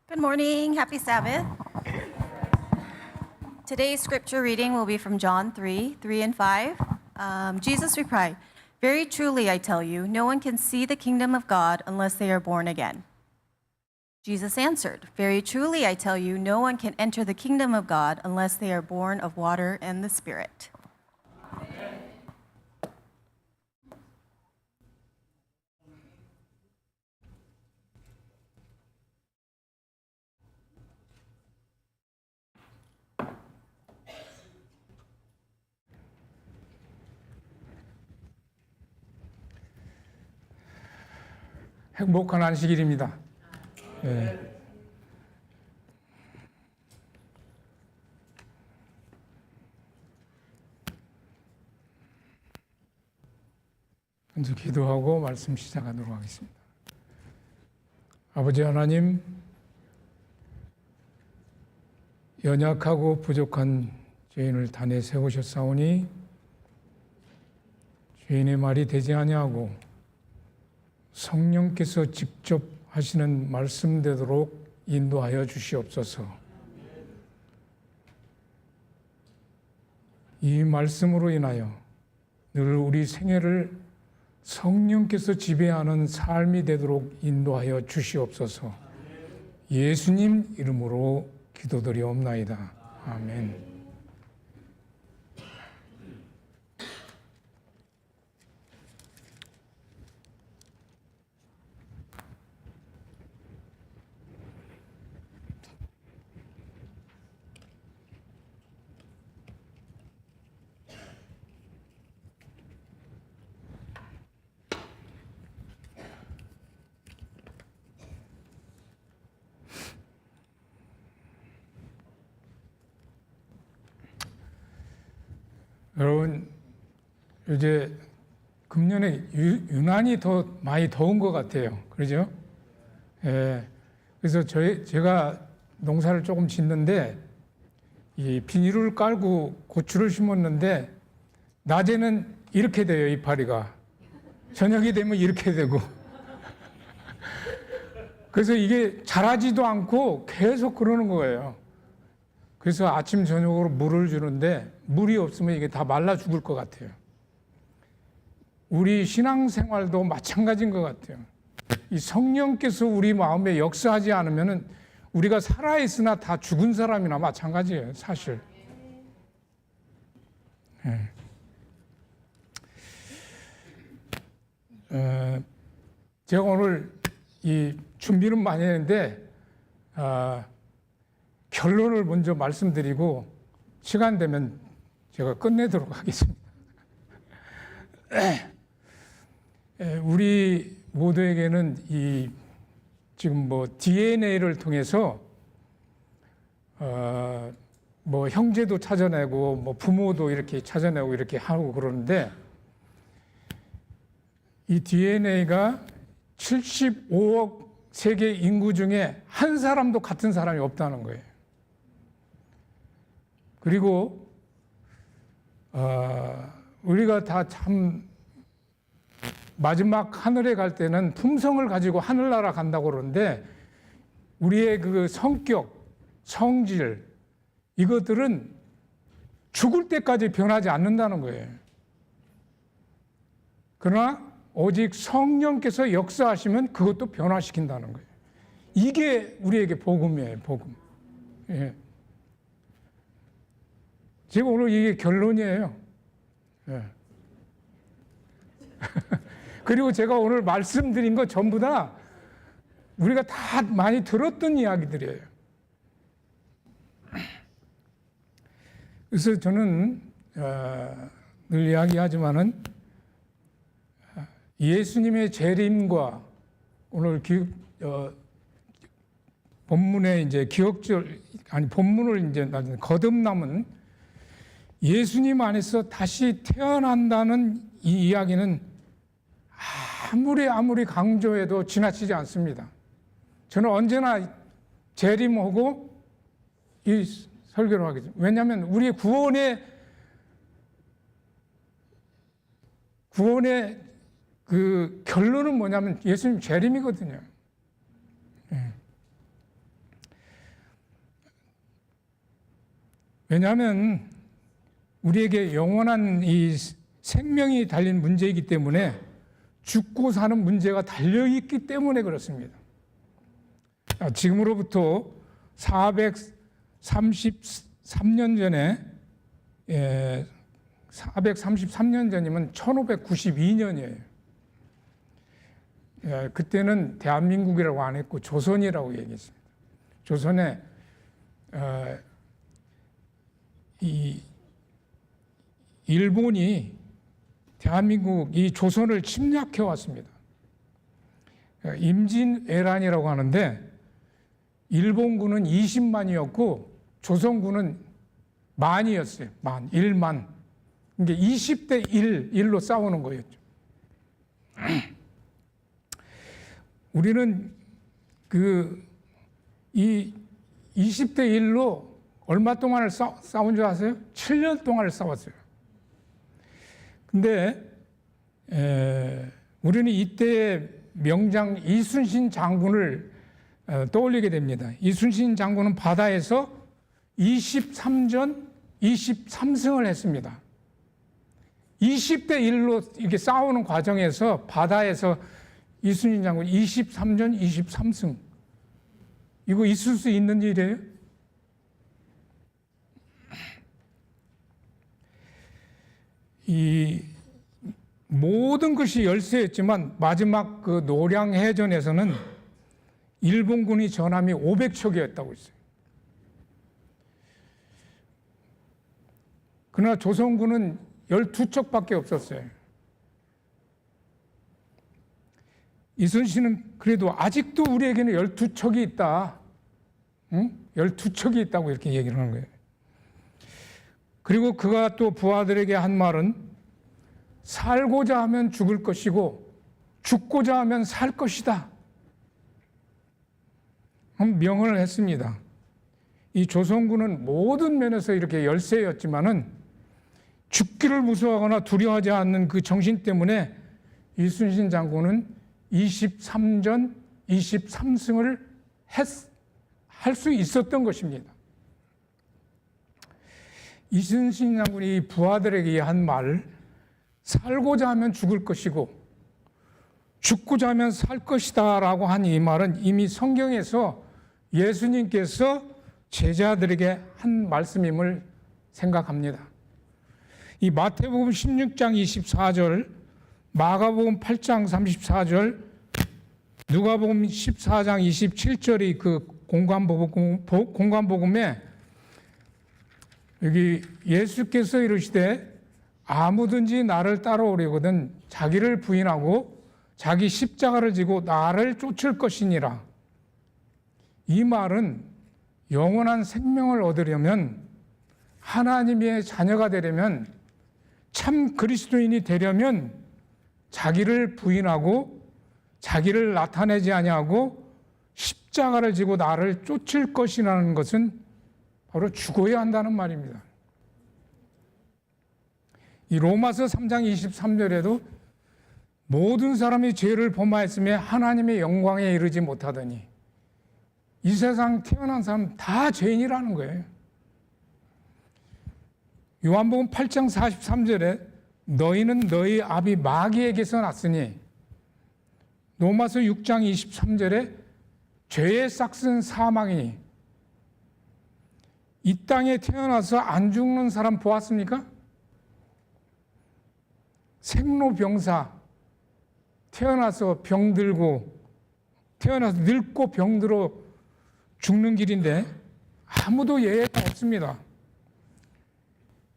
Good morning. Happy Sabbath. Today's scripture reading will be from John 3 and 5. Jesus replied, "Very truly I tell you, no one can see the kingdom of God unless they are born again." Jesus answered, "Very truly I tell you, no one can enter the kingdom of God unless they are born of water and the Spirit." 행복한 안식일입니다. 네. 먼저 기도하고 말씀 시작하도록 하겠습니다. 아버지 하나님, 연약하고 부족한 죄인을 단에 세우셨사오니 죄인의 말이 되지 아니하고 성령께서 직접 하시는 말씀되도록 인도하여 주시옵소서. 이 말씀으로 인하여 늘 우리 생애를 성령께서 지배하는 삶이 되도록 인도하여 주시옵소서. 예수님 이름으로 기도드리옵나이다. 아멘. 여러분, 이제 금년에 유난히 더 많이 더운 것 같아요. 그러죠? 예. 그래서 제가 농사를 조금 짓는데 이 비닐을 깔고 고추를 심었는데 낮에는 이렇게 돼요, 이파리가. 저녁이 되면 이렇게 되고. 그래서 이게 자라지도 않고 계속 그러는 거예요. 그래서 아침 저녁으로 물을 주는데 물이 없으면 이게 다 말라 죽을 것 같아요. 우리 신앙생활도 마찬가지인 것 같아요. 이 성령께서 우리 마음에 역사하지 않으면 우리가 살아있으나 다 죽은 사람이나 마찬가지예요, 사실. 네. 제가 오늘 이 준비는 많이 했는데 결론을 먼저 말씀드리고 시간 되면 제가 끝내도록 하겠습니다. 우리 모두에게는 이 지금 DNA를 통해서 형제도 찾아내고 부모도 이렇게 찾아내고 이렇게 하고 그러는데 이 DNA가 75억 세계 인구 중에 한 사람도 같은 사람이 없다는 거예요. 그리고 우리가 다 참 마지막 하늘에 갈 때는 품성을 가지고 하늘나라 간다고 그러는데 우리의 그 성격, 성질 이것들은 죽을 때까지 변하지 않는다는 거예요. 그러나 오직 성령께서 역사하시면 그것도 변화시킨다는 거예요. 이게 우리에게 복음이에요, 복음. 예. 제가 오늘 이게 결론이에요. 예. 그리고 제가 오늘 말씀드린 거 전부 다 우리가 다 많이 들었던 이야기들이에요. 그래서 저는 늘 이야기하지만은 예수님의 재림과 오늘 본문의 이제 본문을 이제 거듭남은 예수님 안에서 다시 태어난다는 이 이야기는 아무리 강조해도 지나치지 않습니다. 저는 언제나 재림하고 이 설교를 하겠습니다. 왜냐하면 우리의 구원의 그 결론은 뭐냐면 예수님 재림이거든요. 왜냐하면 우리에게 영원한 이 생명이 달린 문제이기 때문에 죽고 사는 문제가 달려있기 때문에 그렇습니다. 지금으로부터 433년 전에 433년 전이면 1592년이에요. 그때는 대한민국이라고 안 했고 조선이라고 얘기했습니다. 조선에 이 일본이 대한민국 이 조선을 침략해 왔습니다. 임진왜란이라고 하는데 일본군은 20만이었고 조선군은 만이었어요. 1만. 이게 20대 1로 싸우는 거였죠. 우리는 이 20대 1로 얼마 동안을 싸운 줄 아세요? 7년 동안을 싸웠어요. 근데 우리는 이때의 명장 이순신 장군을 떠올리게 됩니다. 이순신 장군은 바다에서 23전 23승을 했습니다. 20대 1로 이렇게 싸우는 과정에서 바다에서 이순신 장군 23전 23승. 이거 있을 수 있는 일이에요? 이 모든 것이 열세였지만 마지막 그 노량해전에서는 일본군이 전함이 500척이었다고 했어요. 그러나 조선군은 12척밖에 없었어요. 이순신은 그래도 아직도 우리에게는 12척이 있다. 응? 12척이 있다고 이렇게 얘기를 하는 거예요. 그리고 그가 또 부하들에게 한 말은 살고자 하면 죽을 것이고 죽고자 하면 살 것이다. 명언을 했습니다. 이 조선군은 모든 면에서 이렇게 열세였지만은 죽기를 무서워하거나 두려워하지 않는 그 정신 때문에 이순신 장군은 23전 23승을 할 수 있었던 것입니다. 이순신 장군이 부하들에게 한 말, 살고자 하면 죽을 것이고 죽고자 하면 살 것이다 라고 한 이 말은 이미 성경에서 예수님께서 제자들에게 한 말씀임을 생각합니다. 이 마태복음 16장 24절, 마가복음 8장 34절, 누가복음 14장 27절이 그 공관복음에 여기 예수께서 이르시되 아무든지 나를 따라오려거든 자기를 부인하고 자기 십자가를 지고 나를 쫓을 것이니라. 이 말은 영원한 생명을 얻으려면 하나님의 자녀가 되려면 참 그리스도인이 되려면 자기를 부인하고 자기를 나타내지 아니하고 십자가를 지고 나를 쫓을 것이라는 것은 바로 죽어야 한다는 말입니다. 이 로마서 3장 23절에도 모든 사람이 죄를 범하였으며 하나님의 영광에 이르지 못하더니 이 세상 태어난 사람 다 죄인이라는 거예요. 요한복음 8장 43절에 너희는 너희 아비 마귀에게서 났으니 로마서 6장 23절에 죄의 싹슨 사망이니 이 땅에 태어나서 안 죽는 사람 보았습니까? 생로병사 태어나서 병들고 태어나서 늙고 병들어 죽는 길인데 아무도 예외가 없습니다.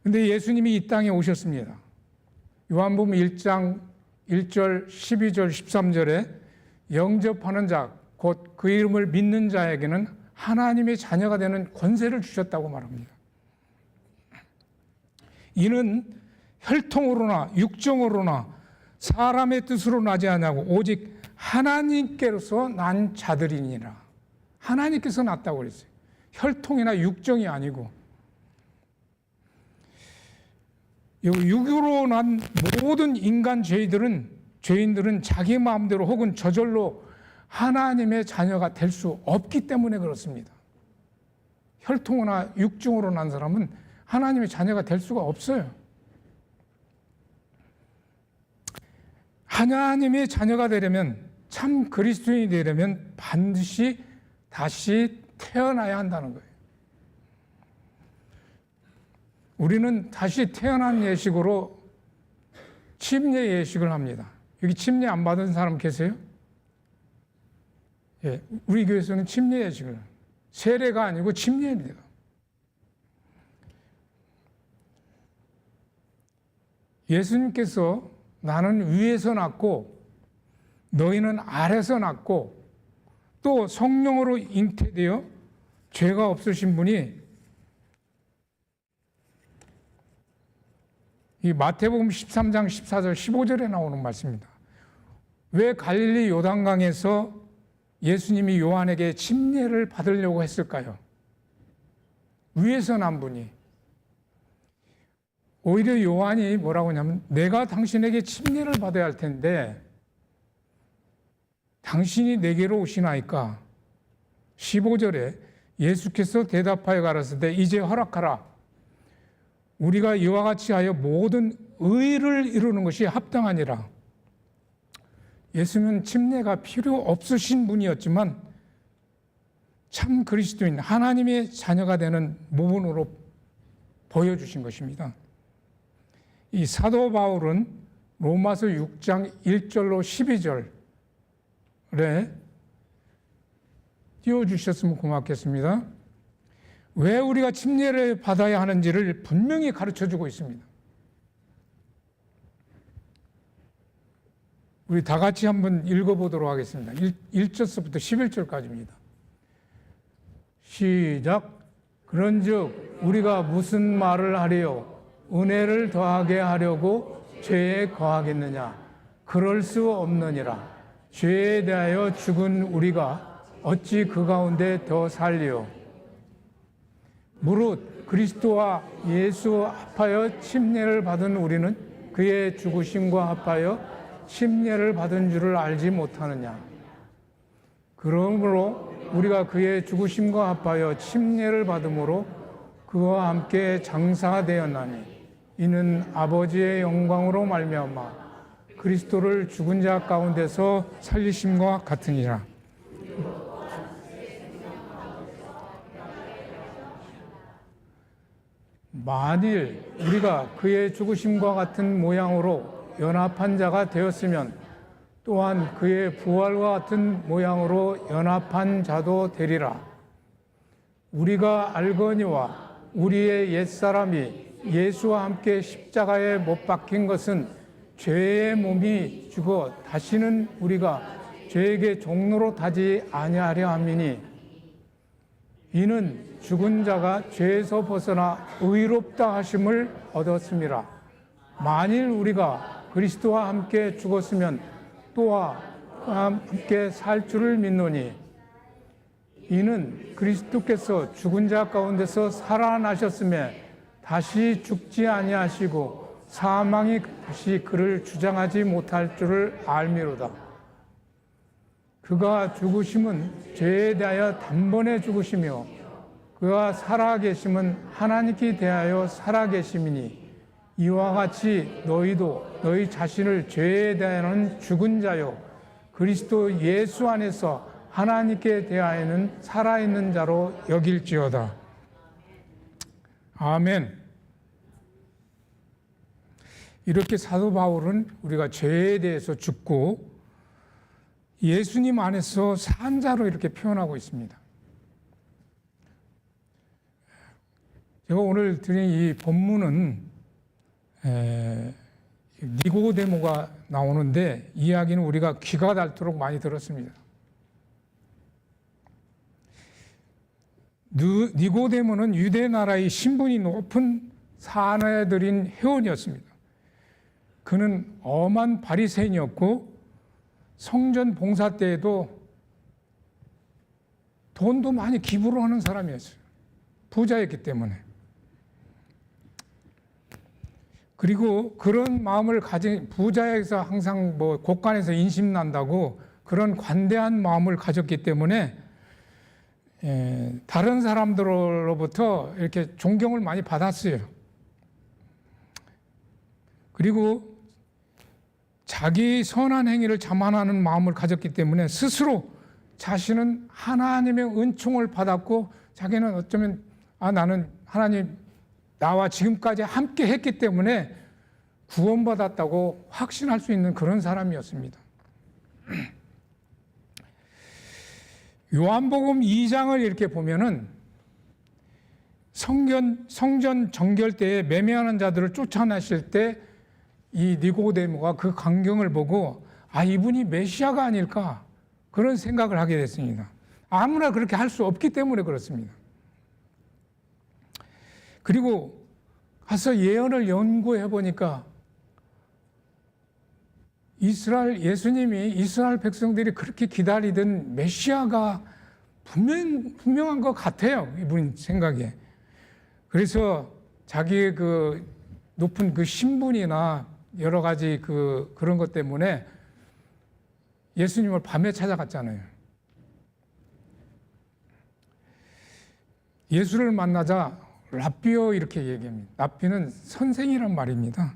그런데 예수님이 이 땅에 오셨습니다. 요한복음 1장 1절, 12절, 13절에 영접하는 자, 곧 그 이름을 믿는 자에게는 하나님의 자녀가 되는 권세를 주셨다고 말합니다. 이는 혈통으로나 육정으로나 사람의 뜻으로 나지 않냐고 오직 하나님께로서 난 자들이니라. 하나님께서 낳았다고 그랬어요. 혈통이나 육정이 아니고. 육으로 난 모든 인간 죄인들은 자기 마음대로 혹은 저절로 하나님의 자녀가 될 수 없기 때문에 그렇습니다. 혈통이나 육정으로 난 사람은 하나님의 자녀가 될 수가 없어요. 하나님의 자녀가 되려면, 참 그리스도인이 되려면 반드시 다시 태어나야 한다는 거예요. 우리는 다시 태어난 예식으로 침례 예식을 합니다. 여기 침례 안 받은 사람 계세요? 예, 우리 교회에서는 침례 예식을, 세례가 아니고 침례입니다. 예수님께서 나는 위에서 났고 너희는 아래서 났고 또 성령으로 잉태되어 죄가 없으신 분이, 이 마태복음 13장 14절 15절에 나오는 말씀입니다. 왜 갈릴리 요단강에서 예수님이 요한에게 침례를 받으려고 했을까요? 위에서 난 분이. 오히려 요한이 뭐라고 하냐면, 내가 당신에게 침례를 받아야 할 텐데 당신이 내게로 오시나이까. 15절에 예수께서 대답하여 가라사대 이제 허락하라. 우리가 이와 같이 하여 모든 의를 이루는 것이 합당하니라. 예수는 침례가 필요 없으신 분이었지만 참 그리스도인 하나님의 자녀가 되는 모본으로 보여주신 것입니다. 이 사도 바울은 로마서 6장 1절로 12절에 띄워주셨으면 고맙겠습니다. 왜 우리가 침례를 받아야 하는지를 분명히 가르쳐주고 있습니다. 우리 다 같이 한번 읽어보도록 하겠습니다. 1절서부터 11절까지입니다. 시작. 그런즉 우리가 무슨 말을 하리요? 은혜를 더하게 하려고 죄에 거하겠느냐? 그럴 수 없느니라. 죄에 대하여 죽은 우리가 어찌 그 가운데 더 살리요? 무릇 그리스도와 예수 합하여 침례를 받은 우리는 그의 죽으심과 합하여 침례를 받은 줄을 알지 못하느냐? 그러므로 우리가 그의 죽으심과 합하여 침례를 받음으로 그와 함께 장사가 되었나니 이는 아버지의 영광으로 말미암아 그리스도를 죽은 자 가운데서 살리심과 같으니라. 만일 우리가 그의 죽으심과 같은 모양으로 연합한 자가 되었으면 또한 그의 부활과 같은 모양으로 연합한 자도 되리라. 우리가 알거니와 우리의 옛사람이 예수와 함께 십자가에 못 박힌 것은 죄의 몸이 죽어 다시는 우리가 죄에게 종로로 타지 아니하려 함이니 이는 죽은 자가 죄에서 벗어나 의롭다 하심을 얻었음이라. 만일 우리가 그리스도와 함께 죽었으면 또한 함께 살 줄을 믿노니 이는 그리스도께서 죽은 자 가운데서 살아나셨음에 다시 죽지 아니하시고 사망이 다시 그를 주장하지 못할 줄을 알미로다. 그가 죽으심은 죄에 대하여 단번에 죽으시며 그가 살아계심은 하나님께 대하여 살아계심이니 이와 같이 너희도 너희 자신을 죄에 대하여는 죽은 자요 그리스도 예수 안에서 하나님께 대하여는 살아있는 자로 여길지어다. 아멘. 이렇게 사도 바울은 우리가 죄에 대해서 죽고 예수님 안에서 산 자로 이렇게 표현하고 있습니다. 제가 오늘 드린 이 본문은 니고데모가 나오는데 이야기는 우리가 귀가 닳도록 많이 들었습니다. 니고데모는 유대 나라의 신분이 높은 사내들인 회원이었습니다. 그는 엄한 바리새인이었고 성전 봉사 때에도 돈도 많이 기부를 하는 사람이었어요. 부자였기 때문에. 그리고 그런 마음을 가진 부자에서 항상 뭐 곳간에서 인심 난다고 그런 관대한 마음을 가졌기 때문에 다른 사람들로부터 이렇게 존경을 많이 받았어요. 그리고 자기 선한 행위를 자만하는 마음을 가졌기 때문에 스스로 자신은 하나님의 은총을 받았고 자기는 어쩌면 나는 하나님 나와 지금까지 함께 했기 때문에 구원받았다고 확신할 수 있는 그런 사람이었습니다. 요한복음 2장을 이렇게 보면은 성전 정결 때에 매매하는 자들을 쫓아내실 때 이 니고데모가 그 광경을 보고 이분이 메시아가 아닐까 그런 생각을 하게 됐습니다. 아무나 그렇게 할 수 없기 때문에 그렇습니다. 그리고 가서 예언을 연구해 보니까 예수님이 이스라엘 백성들이 그렇게 기다리던 메시아가 분명한 것 같아요. 이분 생각에. 그래서 자기의 그 높은 그 신분이나 여러 가지 그런 것 때문에 예수님을 밤에 찾아갔잖아요. 예수를 만나자 랍비어 이렇게 얘기합니다. 랍비는 선생이란 말입니다.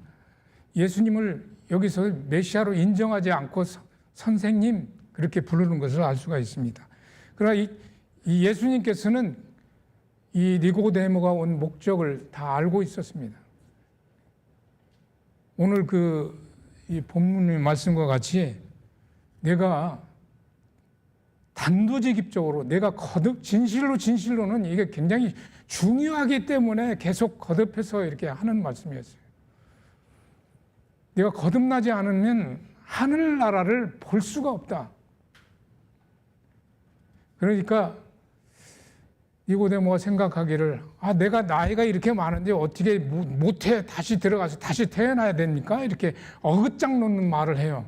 예수님을 여기서 메시아로 인정하지 않고 선생님 그렇게 부르는 것을 알 수가 있습니다. 그러나 이 예수님께서는 이 니고데모가 온 목적을 다 알고 있었습니다. 오늘 이 본문의 말씀과 같이 내가 단도직입적으로 내가 진실로는 이게 굉장히 중요하기 때문에 계속 거듭해서 이렇게 하는 말씀이었어요. 내가 거듭나지 않으면 하늘나라를 볼 수가 없다. 그러니까 니고데모가 생각하기를 내가 나이가 이렇게 많은데 어떻게 못해 다시 들어가서 다시 태어나야 됩니까? 이렇게 어긋장 놓는 말을 해요.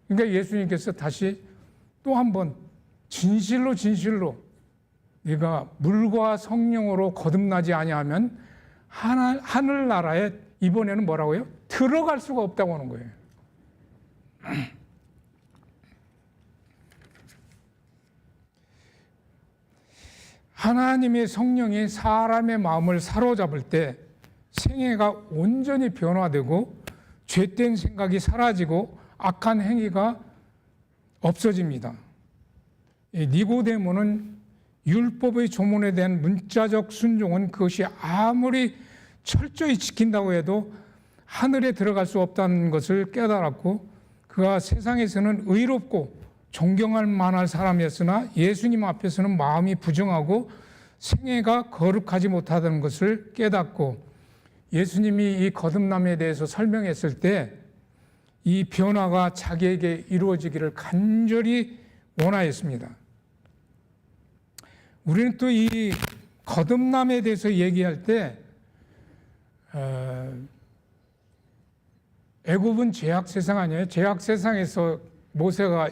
그러니까 예수님께서 다시 또 한 번 진실로 네가 물과 성령으로 거듭나지 아니하면 하늘나라에 이번에는 뭐라고요? 들어갈 수가 없다고 하는 거예요. 하나님의 성령이 사람의 마음을 사로잡을 때 생애가 온전히 변화되고 죄된 생각이 사라지고 악한 행위가 없어집니다. 니고데모는 율법의 조문에 대한 문자적 순종은 그것이 아무리 철저히 지킨다고 해도 하늘에 들어갈 수 없다는 것을 깨달았고 그가 세상에서는 의롭고 존경할 만한 사람이었으나 예수님 앞에서는 마음이 부정하고 생애가 거룩하지 못하다는 것을 깨닫고 예수님이 이 거듭남에 대해서 설명했을 때 이 변화가 자기에게 이루어지기를 간절히 원하였습니다. 우리는 또 이 거듭남에 대해서 얘기할 때 애굽은 죄악 세상 아니에요? 죄악 세상에서 모세가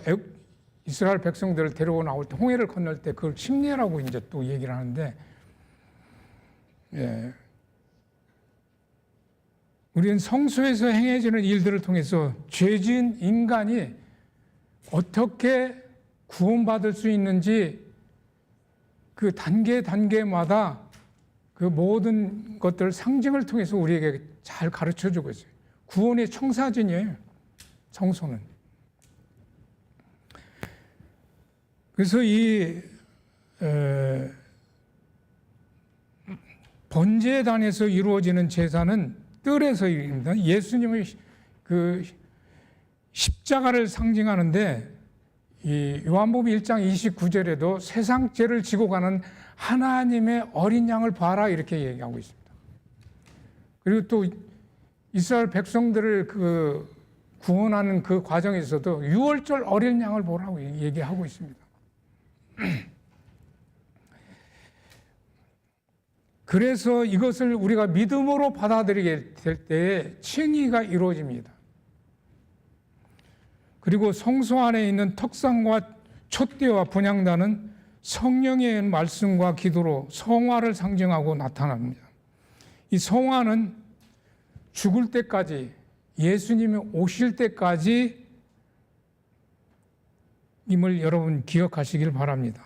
이스라엘 백성들을 데리고 나올 때 홍해를 건널 때 그걸 침례라고 이제 또 얘기를 하는데 우리는 성소에서 행해지는 일들을 통해서 죄지은 인간이 어떻게 구원받을 수 있는지 그 단계마다 그 모든 것들 상징을 통해서 우리에게 잘 가르쳐 주고 있어요. 구원의 청사진이에요. 성소는. 그래서 이 번제단에서 이루어지는 제사는 뜰에서 이루어집니다. 예수님의 그 십자가를 상징하는데 이 요한복음 1장 29절에도 세상 죄를 지고 가는 하나님의 어린 양을 봐라 이렇게 얘기하고 있습니다. 그리고 또 이스라엘 백성들을 구원하는 그 과정에서도 유월절 어린 양을 보라고 얘기하고 있습니다. 그래서 이것을 우리가 믿음으로 받아들이게 될 때에 칭의가 이루어집니다. 그리고 성소 안에 있는 턱상과 촛대와 분향단은 성령의 말씀과 기도로 성화를 상징하고 나타납니다. 이 성화는 죽을 때까지 예수님이 오실 때까지 임을 여러분 기억하시길 바랍니다.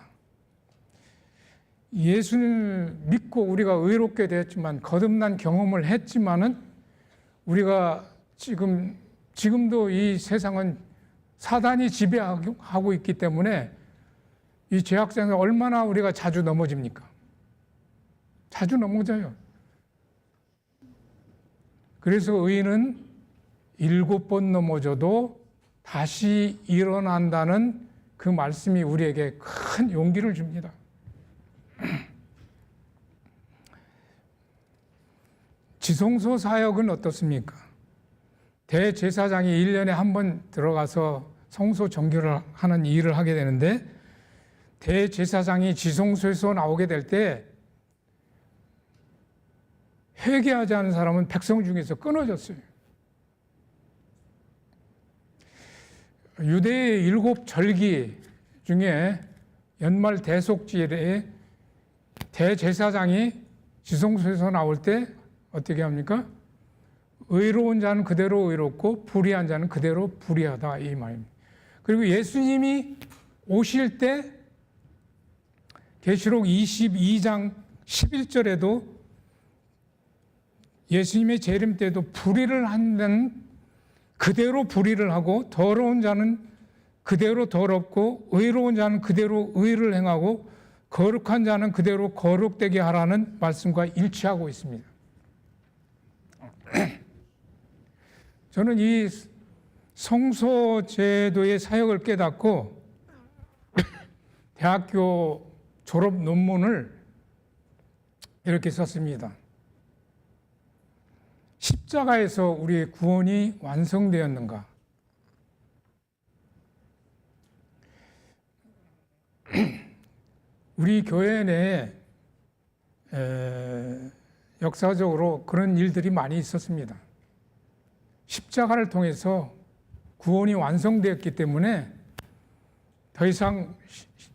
예수를 믿고 우리가 의롭게 되었지만 거듭난 경험을 했지만은 우리가 지금도 이 세상은 사단이 지배하고 있기 때문에 이 죄악생활 얼마나 우리가 자주 넘어집니까? 자주 넘어져요. 그래서 의인은 7번 넘어져도 다시 일어난다는 그 말씀이 우리에게 큰 용기를 줍니다. 지성소 사역은 어떻습니까? 대제사장이 1년에 한 번 들어가서 성소 정결을 하는 일을 하게 되는데 대제사장이 지성소에서 나오게 될 때 회개하지 않은 사람은 백성 중에서 끊어졌어요. 유대의 7 절기 중에 연말 대속절에 대제사장이 지성소에서 나올 때 어떻게 합니까? 의로운 자는 그대로 의롭고 불의한 자는 그대로 불의하다 이 말입니다. 그리고 예수님이 오실 때 계시록 22장 11절에도 예수님의 재림 때도 불의를 하는 그대로 불의를 하고 더러운 자는 그대로 더럽고 의로운 자는 그대로 의를 행하고 거룩한 자는 그대로 거룩되게 하라는 말씀과 일치하고 있습니다. 저는 이 성소 제도의 사역을 깨닫고 대학교 졸업 논문을 이렇게 썼습니다. 십자가에서 우리의 구원이 완성되었는가? 우리 교회 내에 역사적으로 그런 일들이 많이 있었습니다. 십자가를 통해서 구원이 완성되었기 때문에 더 이상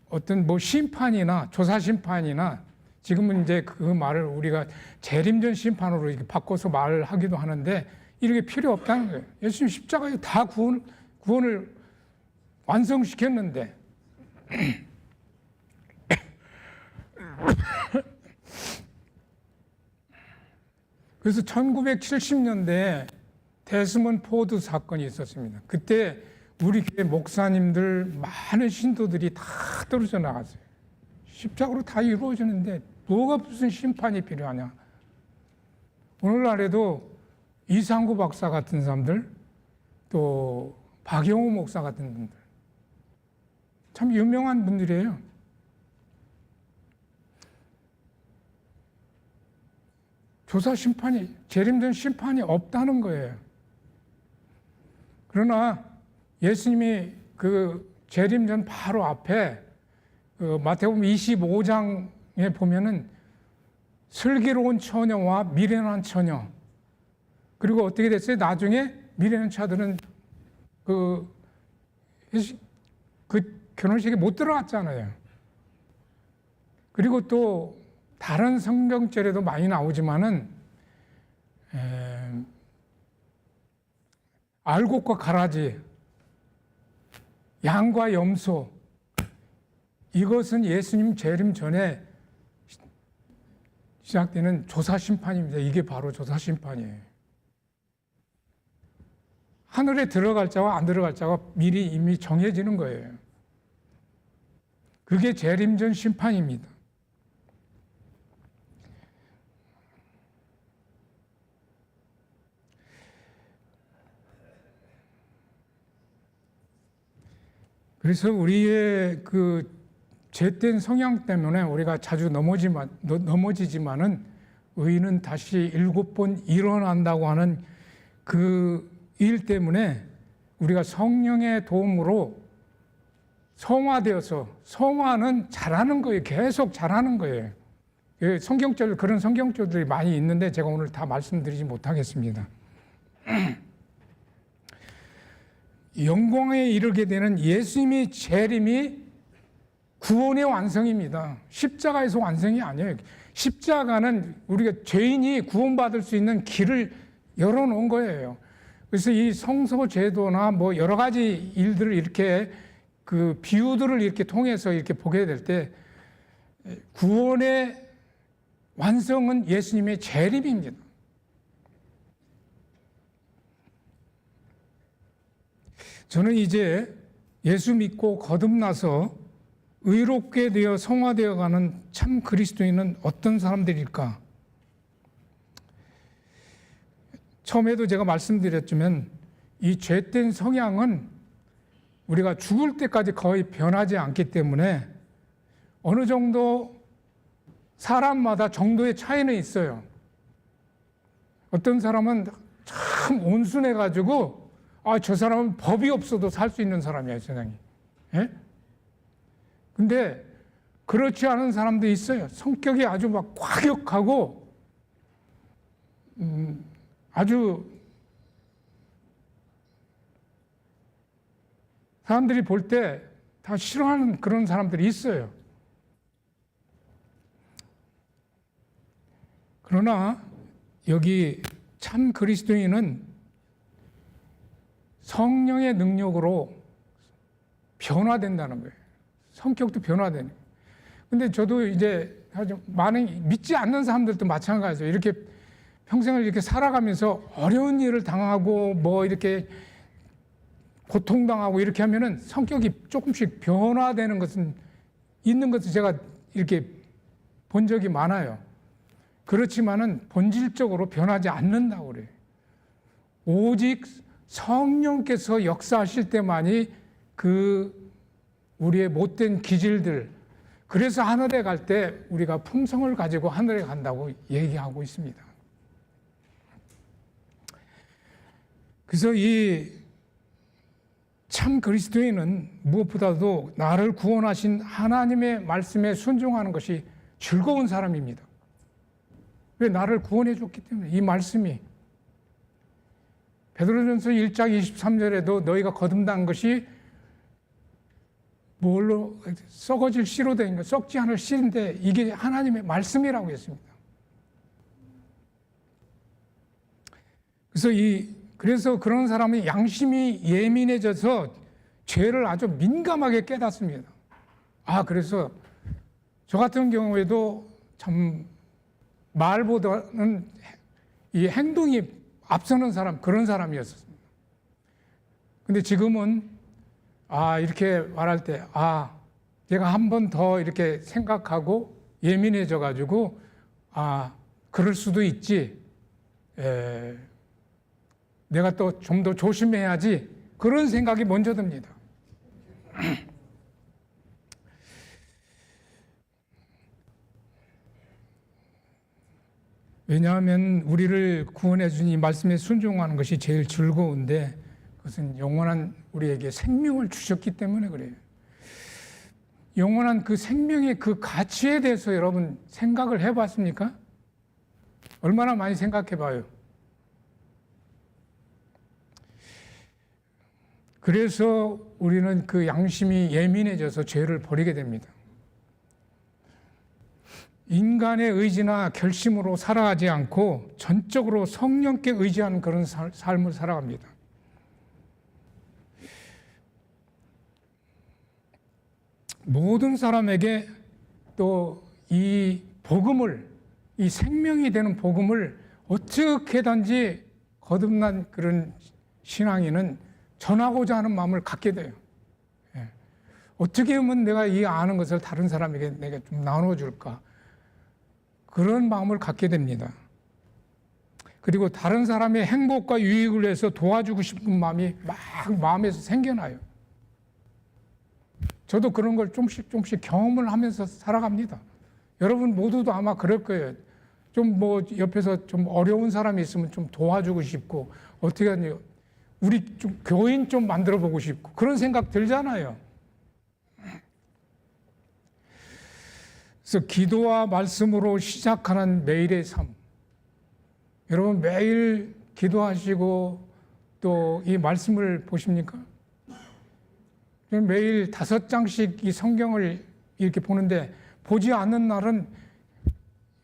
어떤 심판이나 조사 심판이나 지금은 이제 그 말을 우리가 재림전 심판으로 이렇게 바꿔서 말을 하기도 하는데 이렇게 필요 없다는 거예요. 예수님 십자가에 다 구원을 완성시켰는데 그래서 1970년대에 데스먼드 포드 사건이 있었습니다. 그때 우리 교회 목사님들 많은 신도들이 다 떨어져 나갔어요. 십자가로 다 이루어지는데 뭐가 무슨 심판이 필요하냐. 오늘날에도 이상구 박사 같은 사람들 또 박영호 목사 같은 분들 참 유명한 분들이에요. 조사 심판이 재림된 심판이 없다는 거예요. 그러나 예수님이 그 재림전 바로 앞에 그 마태복음 25장에 보면은 슬기로운 처녀와 미련한 처녀 그리고 어떻게 됐어요? 나중에 미련한 차들은 그 결혼식에 못 들어갔잖아요. 그리고 또 다른 성경절에도 많이 나오지만은 알곡과 가라지, 양과 염소 이것은 예수님 재림 전에 시작되는 조사 심판입니다. 이게 바로 조사 심판이에요. 하늘에 들어갈 자와 안 들어갈 자가 미리 이미 정해지는 거예요. 그게 재림 전 심판입니다. 그래서 우리의 그 죄된 성향 때문에 우리가 자주 넘어지지만은 의인은 다시 7번 일어난다고 하는 그 일 때문에 우리가 성령의 도움으로 성화되어서 성화는 잘하는 거예요. 계속 잘하는 거예요. 성경절 그런 성경절들이 많이 있는데 제가 오늘 다 말씀드리지 못하겠습니다. 영광에 이르게 되는 예수님의 재림이 구원의 완성입니다. 십자가에서 완성이 아니에요. 십자가는 우리가 죄인이 구원받을 수 있는 길을 열어놓은 거예요. 그래서 이 성소 제도나 뭐 여러 가지 일들을 이렇게 그 비유들을 이렇게 통해서 이렇게 보게 될 때 구원의 완성은 예수님의 재림입니다. 저는 이제 예수 믿고 거듭나서 의롭게 되어 성화되어 가는 참 그리스도인은 어떤 사람들일까? 처음에도 제가 말씀드렸지만 이 죄된 성향은 우리가 죽을 때까지 거의 변하지 않기 때문에 어느 정도 사람마다 정도의 차이는 있어요. 어떤 사람은 참 온순해가지고 저 사람은 법이 없어도 살 수 있는 사람이야, 세상에. 예? 근데 그렇지 않은 사람도 있어요. 성격이 아주 막 과격하고 아주 사람들이 볼 때 다 싫어하는 그런 사람들이 있어요. 그러나 여기 참 그리스도인은 성령의 능력으로 변화된다는 거예요. 성격도 변화되는 거예요. 근데 저도 이제 많은 믿지 않는 사람들도 마찬가지예요. 이렇게 평생을 이렇게 살아가면서 어려운 일을 당하고 뭐 이렇게 고통당하고 이렇게 하면은 성격이 조금씩 변화되는 것은 있는 것을 제가 이렇게 본 적이 많아요. 그렇지만은 본질적으로 변하지 않는다고 그래요. 오직 성령께서 역사하실 때만이 그 우리의 못된 기질들, 그래서 하늘에 갈 때 우리가 품성을 가지고 하늘에 간다고 얘기하고 있습니다. 그래서 이 참 그리스도인은 무엇보다도 나를 구원하신 하나님의 말씀에 순종하는 것이 즐거운 사람입니다. 왜? 나를 구원해 줬기 때문에. 이 말씀이 베드로전서 1장 23절에도 너희가 거듭난 것이 뭘로 썩어질 씨로 된 것, 썩지 않을 씨인데 이게 하나님의 말씀이라고 했습니다. 그래서 그런 사람이 양심이 예민해져서 죄를 아주 민감하게 깨닫습니다. 그래서 저 같은 경우에도 참 말보다는 이 행동이 앞서는 사람, 그런 사람이었습니다. 근데 지금은 이렇게 말할 때 제가 한 번 더 이렇게 생각하고 예민해져 가지고 그럴 수도 있지. 내가 또 좀 더 조심해야지. 그런 생각이 먼저 듭니다. 왜냐하면 우리를 구원해 준 이 말씀에 순종하는 것이 제일 즐거운데 그것은 영원한 우리에게 생명을 주셨기 때문에 그래요. 영원한 그 생명의 그 가치에 대해서 여러분 생각을 해봤습니까? 얼마나 많이 생각해봐요. 그래서 우리는 그 양심이 예민해져서 죄를 버리게 됩니다. 인간의 의지나 결심으로 살아가지 않고 전적으로 성령께 의지하는 그런 삶을 살아갑니다. 모든 사람에게 또 이 복음을, 이 생명이 되는 복음을 어떻게든지 거듭난 그런 신앙인은 전하고자 하는 마음을 갖게 돼요. 어떻게 하면 내가 이 아는 것을 다른 사람에게 내가 좀 나눠줄까? 그런 마음을 갖게 됩니다. 그리고 다른 사람의 행복과 유익을 위해서 도와주고 싶은 마음이 막 마음에서 생겨나요. 저도 그런 걸 조금씩 경험을 하면서 살아갑니다. 여러분 모두도 아마 그럴 거예요. 좀 옆에서 좀 어려운 사람이 있으면 좀 도와주고 싶고, 어떻게 하냐, 우리 좀 교인 좀 만들어 보고 싶고, 그런 생각 들잖아요. 그래서 기도와 말씀으로 시작하는 매일의 삶. 여러분 매일 기도하시고 또 이 말씀을 보십니까? 매일 5장씩 이 성경을 이렇게 보는데, 보지 않는 날은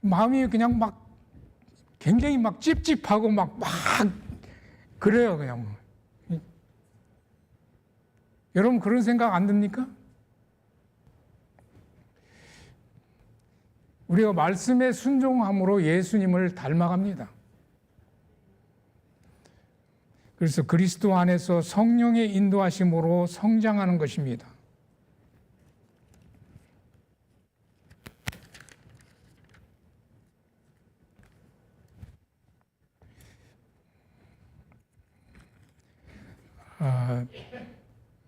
마음이 그냥 막 굉장히 막 찝찝하고 막 그래요, 그냥. 여러분 그런 생각 안 듭니까? 우리가 말씀에 순종함으로 예수님을 닮아갑니다. 그래서 그리스도 안에서 성령의 인도하심으로 성장하는 것입니다.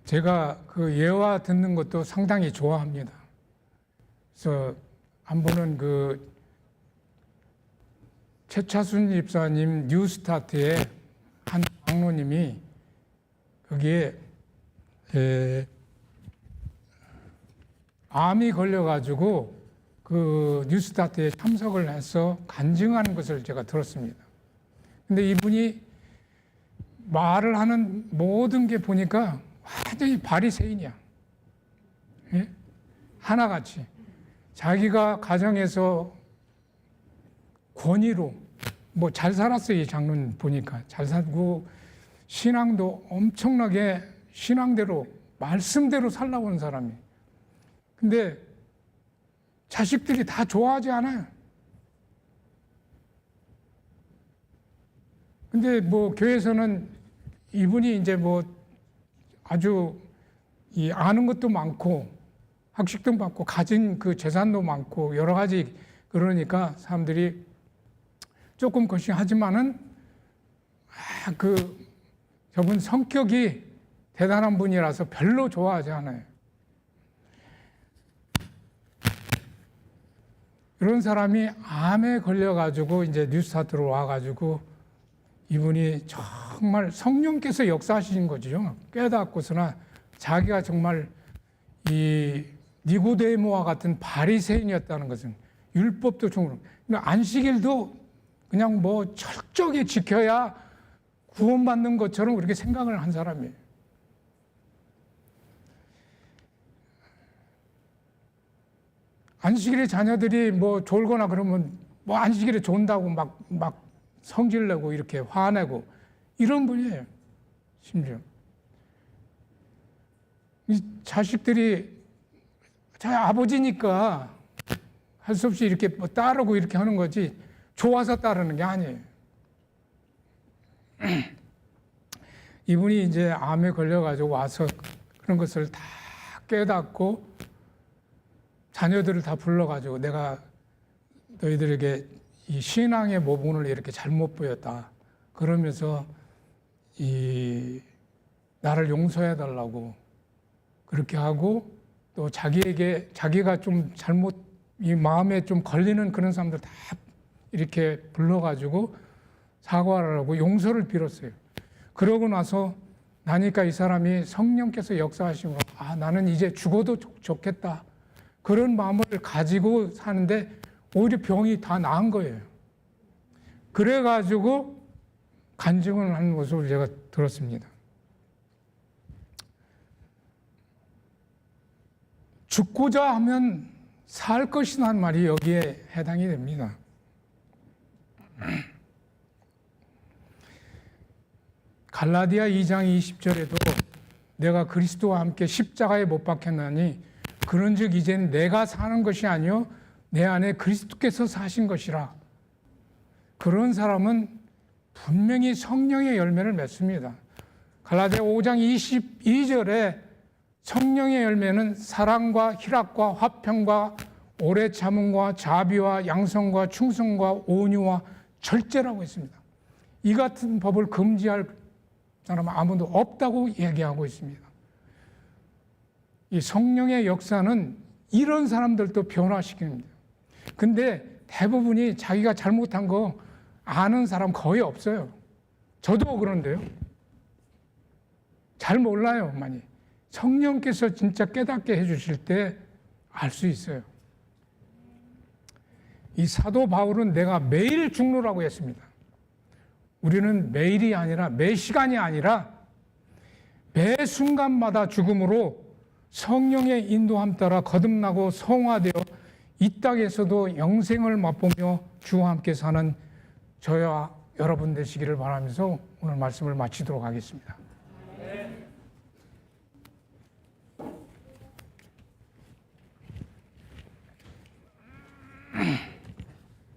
제가 그 예화 듣는 것도 상당히 좋아합니다. 그래서 한 번은 그 최차순 집사님 뉴스타트에 한 장로님이 거기에 암이 걸려가지고 그 뉴스타트에 참석을 해서 간증하는 것을 제가 들었습니다. 근데 이분이 말을 하는 모든 게 보니까 완전히 바리새인이야. 예? 하나같이 자기가 가정에서 권위로 뭐 잘 살았어요. 이 장로님 보니까 잘 살고 신앙도 엄청나게 신앙대로 말씀대로 살라고 하는 사람이. 근데 자식들이 다 좋아하지 않아요. 근데 뭐 교회에서는 이분이 이제 뭐 아주 이 아는 것도 많고 학식도 많고 가진 그 재산도 많고 여러 가지 그러니까 사람들이 조금 거시하지만은 그 저분 성격이 대단한 분이라서 별로 좋아하지 않아요. 이런 사람이 암에 걸려가지고 이제 뉴스타트로 와가지고 이분이 정말 성령께서 역사하신 거죠. 깨닫고서나 자기가 정말 이 니고데모와 같은 바리새인이었다는 것은 율법도 종으로 안식일도 그냥 뭐 철저히 지켜야 구원받는 것처럼 그렇게 생각을 한 사람이에요. 안식일에 자녀들이 뭐 졸거나 그러면 뭐 안식일에 존다고 막 성질내고 이렇게 화내고 이런 분이에요. 심지어 이 자식들이 자기 아버지니까 할 수 없이 이렇게 뭐 따르고 이렇게 하는 거지 좋아서 따르는 게 아니에요. 이분이 이제 암에 걸려가지고 와서 그런 것을 다 깨닫고 자녀들을 다 불러가지고 내가 너희들에게 이 신앙의 모본을 이렇게 잘못 보였다. 그러면서 이 나를 용서해 달라고 그렇게 하고 또 자기에게 자기가 좀 잘못 이 마음에 좀 걸리는 그런 사람들 다 이렇게 불러가지고 사과를 하고 용서를 빌었어요. 그러고 나서 나니까 이 사람이 성령께서 역사하신 거, 나는 이제 죽어도 좋겠다. 그런 마음을 가지고 사는데 오히려 병이 다 나은 거예요. 그래가지고 간증을 하는 모습을 제가 들었습니다. 죽고자 하면 살 것이라는 말이 여기에 해당이 됩니다. 갈라디아 2장 20절에도 내가 그리스도와 함께 십자가에 못 박혔나니 그런즉 이제는 내가 사는 것이 아니요 내 안에 그리스도께서 사신 것이라. 그런 사람은 분명히 성령의 열매를 맺습니다. 갈라디아 5장 22절에 성령의 열매는 사랑과 희락과 화평과 오래 참음과 자비와 양성과 충성과 온유와 절제라고 했습니다. 이 같은 법을 금지할 사람은 아무도 없다고 얘기하고 있습니다. 이 성령의 역사는 이런 사람들도 변화시킵니다. 근데 대부분이 자기가 잘못한 거 아는 사람 거의 없어요. 저도 그런데요. 잘 몰라요, 많이. 성령께서 진짜 깨닫게 해주실 때 알 수 있어요. 이 사도 바울은 내가 매일 죽노라고 했습니다. 우리는 매일이 아니라 매 시간이 아니라 매 순간마다 죽음으로 성령의 인도함 따라 거듭나고 성화되어 이 땅에서도 영생을 맛보며 주와 함께 사는 저와 여러분 되시기를 바라면서 오늘 말씀을 마치도록 하겠습니다.